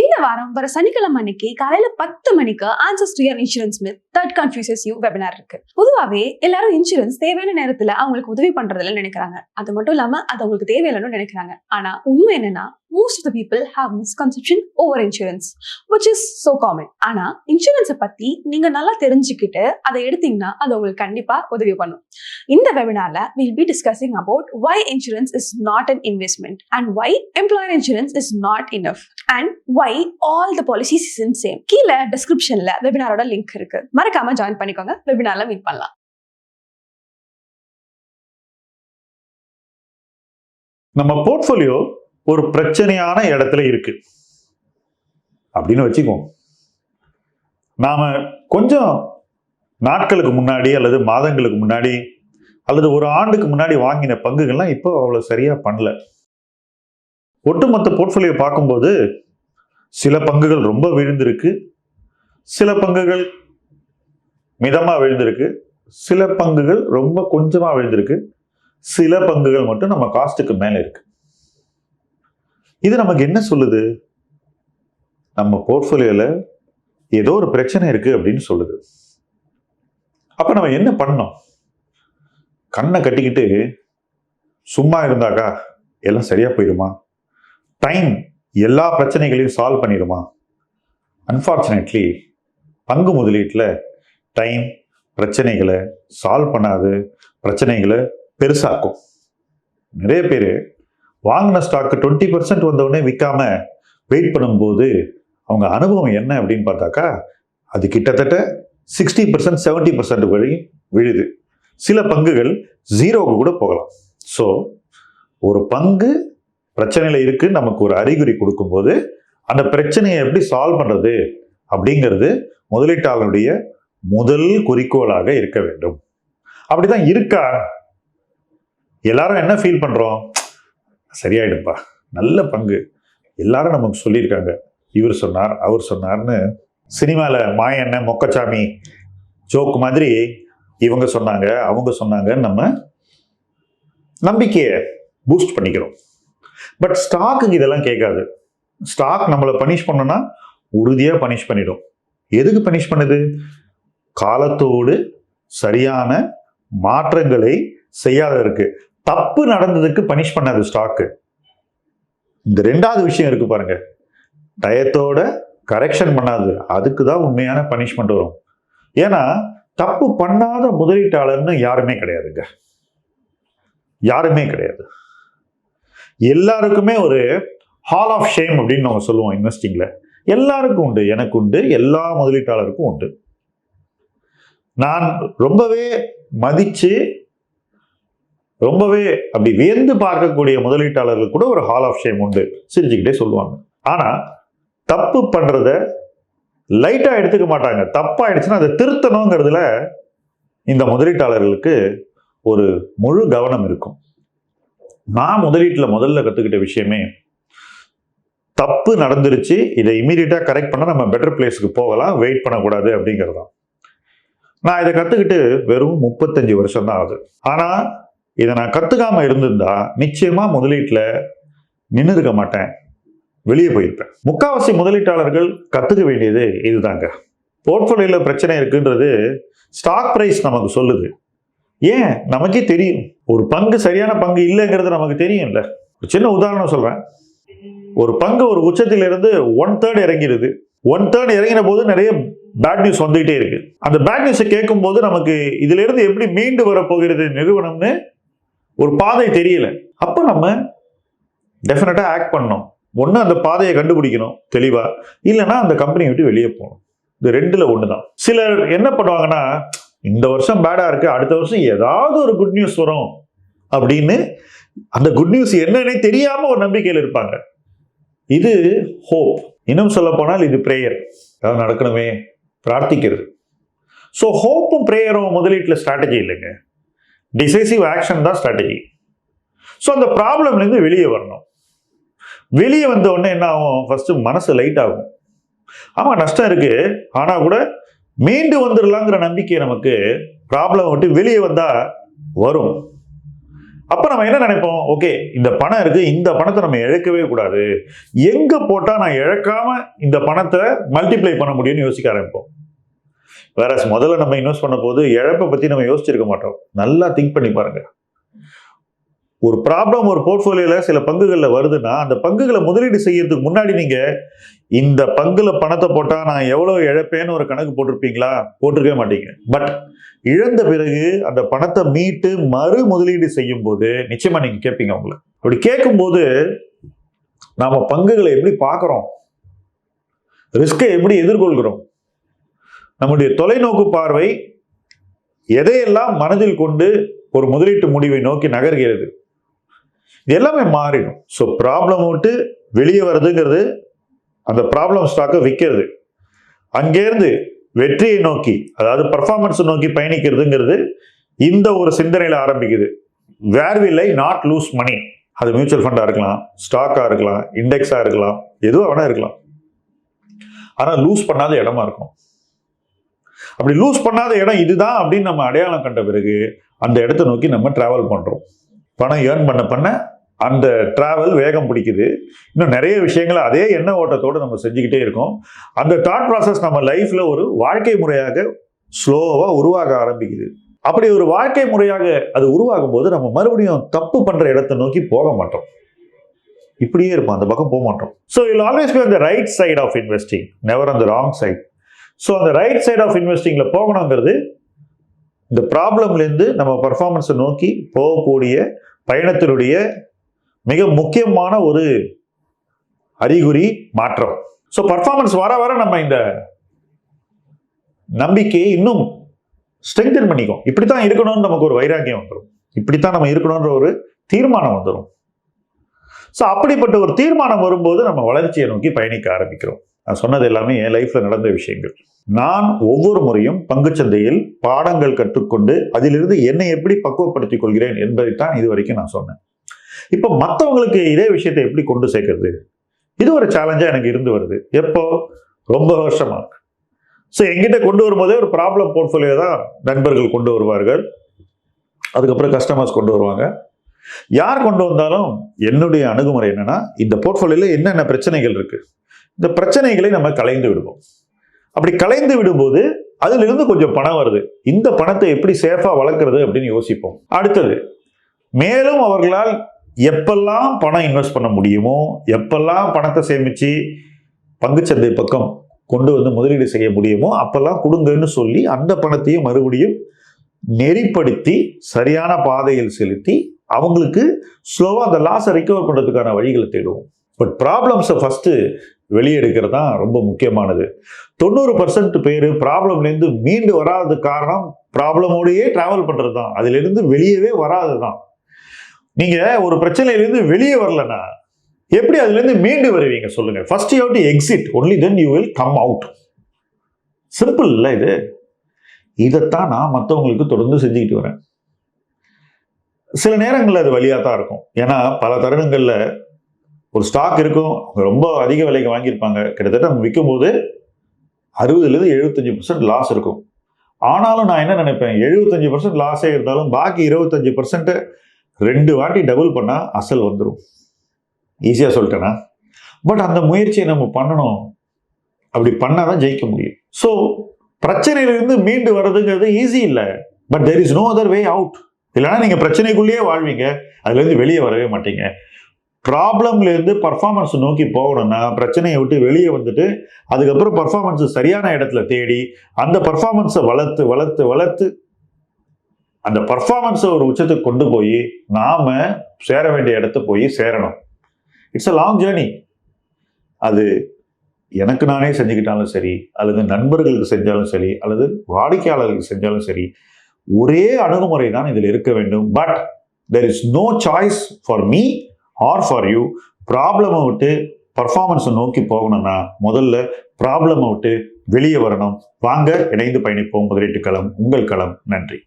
இந்த வாரம் வர சனிக்கிழமை அன்னைக்கு காலையில 10 மணிக்கு answers to your insurance with that confuses you webinar இருக்கு. பொதுவாகவே எல்லாரும் இன்சூரன்ஸ் தேவையான நேரத்துல அவங்களுக்கு உதவி பண்றதுல நினைக்கிறாங்க. அது மட்டும் இல்லாம அது அவங்களுக்கு தேவையில்லைன்னு நினைக்கிறாங்க. ஆனா உண்மை என்னன்னா, most of the people have misconception over insurance, which is so common. ஆனா இன்சூரன்ஸை பத்தி நீங்க நல்லா தெரிஞ்சுக்கிட்டு அதை எடுத்தீங்கன்னா அது உங்களுக்கு கண்டிப்பா உதவி பண்ணும். இந்த வெபினார்ல we'll be discussing about why insurance is not an investment and why employer insurance is not enough and why all the policies is in same. கீழே டிஸ்கிரிப்ஷன்ல வெபினாரோட லிங்க் இருக்கு, மறக்காம ஜாயின் பண்ணிக்கோங்க. வெபினார்ல மீட் பண்ணலாம். நம்ம போர்ட்ஃபோலியோ ஒரு பிரச்சனையான இடத்துல இருக்கு அப்படின்னு வச்சுக்குவோம். நாம கொஞ்சம் நாட்களுக்கு முன்னாடி அல்லது மாதங்களுக்கு முன்னாடி அல்லது ஒரு ஆண்டுக்கு முன்னாடி வாங்கின பங்குகள்லாம் இப்போ அவ்வளவு சரியா பண்ணல. ஒட்டுமொத்த போர்ட்ஃபோலியோ பார்க்கும்போது சில பங்குகள் ரொம்ப விழுந்திருக்கு, சில பங்குகள் மிதமா விழுந்திருக்கு, சில பங்குகள் ரொம்ப கொஞ்சமா விழுந்திருக்கு, சில பங்குகள் மட்டும் நம்ம காஸ்ட்டுக்கு மேல இருக்கு. இது நமக்கு என்ன சொல்லுது? நம்ம போர்ட்ஃபோலியோல ஏதோ ஒரு பிரச்சனை இருக்கு அப்படின்னு சொல்லுது. அப்ப நம்ம என்ன பண்ணோம்? கண்ணை கட்டிக்கிட்டு சும்மா இருந்தாக்கா எல்லாம் சரியா போயிடுமா? டைம் எல்லா பிரச்சனைகளையும் சால்வ் பண்ணிடுமா? அன்பார்ச்சுனேட்லி பங்கு முதலீட்டுல டைம் பிரச்சனைகளை சால்வ் பண்ணாது, பிரச்சனைகளை பெருசாக்கும். நிறைய பேர் வாங்கின ஸ்டாக்கு 20% வந்தவுடனே விற்காம வெயிட் பண்ணும்போது அவங்க அனுபவம் என்ன அப்படின்னு பார்த்தாக்கா அது கிட்டத்தட்ட 60% 70% வரையும் விழுது. சில பங்குகள் 0க்கு கூட போகலாம். ஸோ ஒரு பங்கு பிரச்சனையில இருக்கு நமக்கு ஒரு அறிகுறி கொடுக்கும்போது அந்த பிரச்சனையை எப்படி சால்வ் பண்றது அப்படிங்கிறது முதலீட்டாளருடைய முதல் குறிக்கோளாக இருக்க வேண்டும். அப்படிதான் இருக்கா? எல்லாரும் என்ன ஃபீல் பண்றோம்? சரியாயிடும்பா, நல்ல பங்கு, எல்லாரும் நமக்கு சொல்லியிருக்காங்க, இவர் சொன்னார் அவர் சொன்னார்னு சினிமால மாயண்ண மொக்கச்சாமி ஜோக் மாதிரி இவங்க சொன்னாங்க அவங்க சொன்னாங்கன்னு நம்ம நம்பிக்கையை பூஸ்ட் பண்ணிக்கிறோம். பட் ஸ்டாக்குக்கு இதெல்லாம் கேட்காது. ஸ்டாக் நம்மளை பனிஷ் பண்ணோம்னா உறுதியா பனிஷ் பண்ணிடும். எதுக்கு பனிஷ் பண்ணுது? காலத்தோடு சரியான மாற்றங்களை செய்யாத இருக்கு. தப்பு நடந்ததுக்கு பனிஷ் பண்ணாது ஸ்டாக்கு. இந்த ரெண்டாவது விஷயம் இருக்கு பாருங்க, டயத்தோட கரெக்ஷன் பண்ணாது, அதுக்கு தான் உண்மையான பனிஷ்மெண்ட் வரும். ஏன்னா தப்பு பண்ணாத முதலீட்டாளர்னு யாருமே கிடையாதுங்க, யாருமே கிடையாது. எல்லாருக்குமே ஒரு ஹால் ஆஃப் ஷேம் அப்படின்னு நம்ம சொல்லுவோம் இன்வெஸ்டிங்ல. எல்லாருக்கும் உண்டு, எனக்கு உண்டு, எல்லா முதலீட்டாளருக்கும் உண்டு. நான் ரொம்பவே மதிச்சு ரொம்பவே அப்படி வியந்து பார்க்கக்கூடிய முதலீட்டாளர்கள் கூட ஒரு ஹால் ஆஃப் ஷேம் உண்டு, சிரிச்சுக்கிட்டே சொல்லுவாங்க. ஆனா தப்பு பண்றத லைட்டா எடுத்துக்க மாட்டாங்க. தப்பாயிடுச்சுன்னா அதை திருத்தணுங்கிறதுல இந்த முதலீட்டாளர்களுக்கு ஒரு முழு கவனம் இருக்கும். நான் முதலீட்டுல முதல்ல கத்துக்கிட்ட விஷயமே, தப்பு நடந்துருச்சு, இதை இமீடியட்டா கரெக்ட் பண்ண நம்ம பெட்டர் பிளேஸ்க்கு போகலாம், வெயிட் பண்ணக்கூடாது அப்படிங்கிறதான். நான் இதை கத்துக்கிட்டு வெறும் 35 வருஷம் தான் ஆகுது. ஆனா இதை நான் கத்துக்காம இருந்திருந்தா நிச்சயமா முதலீட்டுல நின்று இருக்க மாட்டேன், வெளியே போயிருப்பேன். முக்காவாசி முதலீட்டாளர்கள் கத்துக்க வேண்டியது இதுதாங்க. போர்ட்ஃபோலியோல பிரச்சனை இருக்குன்றது ஸ்டாக் பிரைஸ் நமக்கு சொல்லுது. ஏன்? நமக்கே தெரியும். ஒரு பங்கு சரியான பங்கு இல்லைங்கிறது நமக்கு தெரியும்ல. ஒரு சின்ன உதாரணம் சொல்றேன். ஒரு பங்கு ஒரு உச்சத்திலிருந்து 1/3 இறங்கிடுது. 1/3 இறங்கின போது நிறைய பேட் நியூஸ் வந்துகிட்டே இருக்கு. அந்த பேட் நியூஸை கேட்கும் போது நமக்கு இதுல இருந்து எப்படி மீண்டு வரப்போகிறது நிறுவனம்னு ஒரு பாதை தெரியல. அப்ப நம்ம டெஃபினட்டா ஆக்ட் பண்ணணும். ஒண்ணு அந்த பாதையை கண்டுபிடிக்கணும் தெளிவா, இல்லைன்னா அந்த கம்பெனியை விட்டு வெளியே போகணும். இது ரெண்டுல ஒண்ணுதான். சிலர் என்ன பண்ணுவாங்கன்னா, இந்த வருஷம் பேடா இருக்கு, அடுத்த வருஷம் ஏதாவது ஒரு குட் நியூஸ் வரும் அப்படின்னு அந்த குட் நியூஸ் என்னன்னே தெரியாம ஒரு நம்பிக்கையில் இருப்பாங்க. இது ஹோப். இன்னும் சொல்ல போனால் இது பிரேயர். ஏதாவது நடக்கணுமே பிரார்த்திக்கிறது. ஸோ ஹோப்பும் பிரேயரும் முதலீட்டுல ஸ்ட்ராட்டஜி இல்லைங்க, டிசைசிவ் ஆக்ஷன் தான் ஸ்ட்ராட்டஜி. ஸோ அந்த ப்ராப்ளம்ல இருந்து வெளியே வரணும். வெளியே வந்த உடனே என்ன ஆகும்? ஃபர்ஸ்ட் மனசு லைட் ஆகும். ஆமா நஷ்டம் இருக்கு, ஆனா கூட மீண்டு வந்துடலாங்கிற நம்பிக்கை நமக்கு ப்ராப்ளம் விட்டு வெளியே வந்தா வரும். அப்ப நம்ம என்ன நினைப்போம், ஓகே இந்த பணம் இருக்கு, இந்த பணத்தை நம்ம இழக்கவே கூடாது, எங்க போட்டா நான் இழக்காம இந்த பணத்தை மல்டிப்ளை பண்ண முடியும்னு யோசிக்க ஆரம்பிப்போம். வேற முதல்ல நம்ம இன்வெஸ்ட் பண்ண போது இழப்பை பத்தி நம்ம யோசிச்சிருக்க மாட்டோம். நல்லா திங்க் பண்ணி பாருங்க. ஒரு ப்ராப்ளம் ஒரு போர்ட்ஃபோலியோல சில பங்குகள்ல வருதுன்னா அந்த பங்குகளை முதலீடு செய்யறதுக்கு முன்னாடி நீங்க இந்த பங்குல பணத்தை போட்டா நான் எவ்வளவு இழப்பேன்னு ஒரு கணக்கு போட்டிருப்பீங்களா? போட்டிருக்கவே மாட்டீங்க. பட் இழந்த பிறகு அந்த பணத்தை மீட்டு மறு முதலீடு செய்யும் போது நிச்சயமா நீங்க கேட்பீங்க உங்களை. அப்படி கேட்கும் போது நாம பங்குகளை எப்படி பார்க்கிறோம், ரிஸ்கை எப்படி எதிர்கொள்கிறோம், நம்முடைய தொலைநோக்கு பார்வை எதையெல்லாம் மனதில் கொண்டு ஒரு முதலீட்டு முடிவை நோக்கி நகர்கிறது, இது எல்லாமே மாறிடும். ஸோ ப்ராப்ளம் விட்டு வெளியே வர்றதுங்கிறது அந்த ப்ராப்ளம் ஸ்டாக்கை விற்கிறது, அங்கேருந்து வெற்றியை நோக்கி அதாவது பர்ஃபார்மன்ஸ் நோக்கி பயணிக்கிறதுங்கிறது இந்த ஒரு சிந்தனையில ஆரம்பிக்குது. Where will I not lose money? அது மியூச்சுவல் ஃபண்டா இருக்கலாம், ஸ்டாக்கா இருக்கலாம், இண்டெக்ஸா இருக்கலாம், எதுவா வேணா இருக்கலாம். ஆனா லூஸ் பண்ணாத இடமா இருக்கும். அப்படி லூஸ் பண்ணாத இடம் இதுதான் அப்படின்னு நம்ம அடையாளம் கண்ட பிறகு அந்த இடத்தை நோக்கி நம்ம டிராவல் பண்றோம். பணம் ஏர்ன் பண்ண அந்த டிராவல் வேகம் பிடிக்குது. இன்னும் நிறைய விஷயங்களை அதே எண்ண ஓட்டத்தோடு நம்ம செஞ்சுக்கிட்டே இருக்கோம். அந்த தாட் ப்ராசஸ் நம்ம லைஃப்ல ஒரு வாழ்க்கை முறையாக ஸ்லோவா உருவாக ஆரம்பிக்குது. அப்படி ஒரு வாழ்க்கை முறையாக அது உருவாகும் போது நம்ம மறுபடியும் தப்பு பண்ற இடத்தை நோக்கி போக மாட்டோம், இப்படியே இருப்போம், அந்த பக்கம் போக மாட்டோம். So you always be on the right side of investing, never on the wrong side. So அந்த ரைட் சைட் ஆஃப் இன்வெஸ்டிங்ல போகணுங்கிறது இந்த ப்ராப்ளம்லேருந்து நம்ம பர்ஃபார்மன்ஸை நோக்கி போகக்கூடிய பயணத்தினுடைய மிக முக்கியமான ஒரு அறிகுறி மாற்றம். ஸோ பர்ஃபார்மன்ஸ் வர வர நம்ம இந்த நம்பிக்கையை இன்னும் ஸ்ட்ரெங்தன் பண்ணிக்கும். இப்படித்தான் இருக்கணும்னு நமக்கு ஒரு வைராக்கியம் வந்துடும், இப்படித்தான் நம்ம இருக்கணும்ன்ற ஒரு தீர்மானம் வந்துடும். ஸோ அப்படிப்பட்ட ஒரு தீர்மானம் வரும்போது நம்ம வளர்ச்சியை நோக்கி பயணிக்க ஆரம்பிக்கிறோம். நான் சொன்னது எல்லாமே என் லைஃப்ல நடந்த விஷயங்கள். நான் ஒவ்வொரு முறையும் பங்குச்சந்தையில் பாடங்கள் கற்றுக்கொண்டு அதிலிருந்து என்னை எப்படி பக்குவப்படுத்திக் கொள்கிறேன் என்பதைத்தான் இது வரைக்கும் நான் சொன்னேன். இப்போ மற்றவங்களுக்கு இதே விஷயத்தை எப்படி கொண்டு சேர்க்கறது, இது ஒரு சேலஞ்சா எனக்கு இருந்து வருது. எப்போ? ரொம்ப வருஷமா. ஸோ எங்கிட்ட கொண்டு வரும்போதே ஒரு ப்ராப்ளம் போர்ட்ஃபோலியோ தான் நண்பர்கள் கொண்டு வருவார்கள், அதுக்கப்புறம் கஸ்டமர்ஸ் கொண்டு வருவாங்க. யார் கொண்டு வந்தாலும் என்னுடைய அணுகுமுறை என்னன்னா, இந்த போர்ட்ஃபோலியோல என்னென்ன பிரச்சனைகள் இருக்கு, இந்த பிரச்சனைகளை நம்ம கலைந்து விடுவோம். அப்படி கலைந்து விடும்போது அதிலிருந்து கொஞ்சம் பணம் வருது, இந்த பணத்தை எப்படி சேஃபா வளர்க்கறது அப்படின்னு யோசிப்போம். அடுத்தது, மேலும் அவர்களால் எப்பெல்லாம் பணம் இன்வெஸ்ட் பண்ண முடியுமோ, எப்பெல்லாம் பணத்தை சேமிச்சு பங்குச்சந்தை பக்கம் கொண்டு வந்து முதலீடு செய்ய முடியுமோ அப்பெல்லாம் கொடுங்கன்னு சொல்லி அந்த பணத்தையும் மறுபடியும் நெறிப்படுத்தி சரியான பாதையில் செலுத்தி அவங்களுக்கு ஸ்லோவா அந்த லாஸை ரிகவர் பண்றதுக்கான வழிகளை தேடுவோம். பட் ப்ராப்ளம்ஸை ஃபர்ஸ்ட் வெளியெடுக்கிறது தான் ரொம்ப முக்கியமானது. 90% பேர் ப்ராப்ளம்லேருந்து மீண்டு வராதது காரணம் ப்ராப்ளமோடையே டிராவல் பண்றது தான், அதிலிருந்து வெளியவே வராது தான். நீங்க ஒரு பிரச்சனையிலிருந்து வெளியே வரலன்னா எப்படி அதுல இருந்து மீண்டு வருவீங்க சொல்லுங்க? First you have to exit, only then you will come out. Simple இல்ல இது? இதைத்தான் நான் மற்றவங்களுக்கு தொடர்ந்து செஞ்சுக்கிட்டு வரேன். சில நேரங்கள்ல அது வழியா தான் இருக்கும். ஏன்னா பல தருணங்கள்ல ஒரு ஸ்டாக் இருக்கும், ரொம்ப அதிக விலைக்கு வாங்கியிருப்பாங்க, கிட்டத்தட்ட நம்ம விற்கும் போது 60-75% லாஸ் இருக்கும். ஆனாலும் நான் என்ன நினைப்பேன், 75% லாஸே இருந்தாலும் பாக்கி 25% 2 வாட்டி டபுள் பண்ணா அசல் வந்துடும். ஈஸியா சொல்லிட்டேனா? பட் அந்த முயற்சியை நம்ம பண்ணணும், அப்படி பண்ணாதான் ஜெயிக்க முடியும். ஸோ பிரச்சனையிலிருந்து மீண்டு வர்றதுங்கிறது ஈஸி இல்லை, but there is no other way out. இல்லைன்னா நீங்க பிரச்சனைக்குள்ளேயே வாழ்வீங்க, அதுல இருந்து வெளியே வரவே மாட்டீங்க. ப்ராப்ளம்ல இருந்து பர்ஃபார்மன்ஸ் நோக்கி போகணும்னா பிரச்சனையை விட்டு வெளியே வந்துட்டு அதுக்கப்புறம் பர்ஃபார்மன்ஸ் சரியான இடத்துல தேடி அந்த பர்ஃபார்மன்ஸை வளர்த்து வளர்த்து வளர்த்து அந்த பர்ஃபார்மன்ஸை ஒரு உச்சத்துக்கு கொண்டு போய் நாம சேர வேண்டிய இடத்த போய் சேரணும். It's a long journey. அது எனக்கு நானே செஞ்சுக்கிட்டாலும் சரி, அல்லது நண்பர்களுக்கு செஞ்சாலும் சரி, அல்லது வாடிக்கையாளர்களுக்கு செஞ்சாலும் சரி, ஒரே அணுகுமுறை தான் இதில் இருக்க வேண்டும். But there is no choice for me or for you. ப்ராப்ளமை விட்டு பர்ஃபார்மன்ஸை நோக்கி போகணும்னா முதல்ல ப்ராப்ளமை விட்டு வெளியே வரணும். வாங்க இணைந்து பயணிப்போம். முதலீட்டு களம் உங்கள் களம். நன்றி.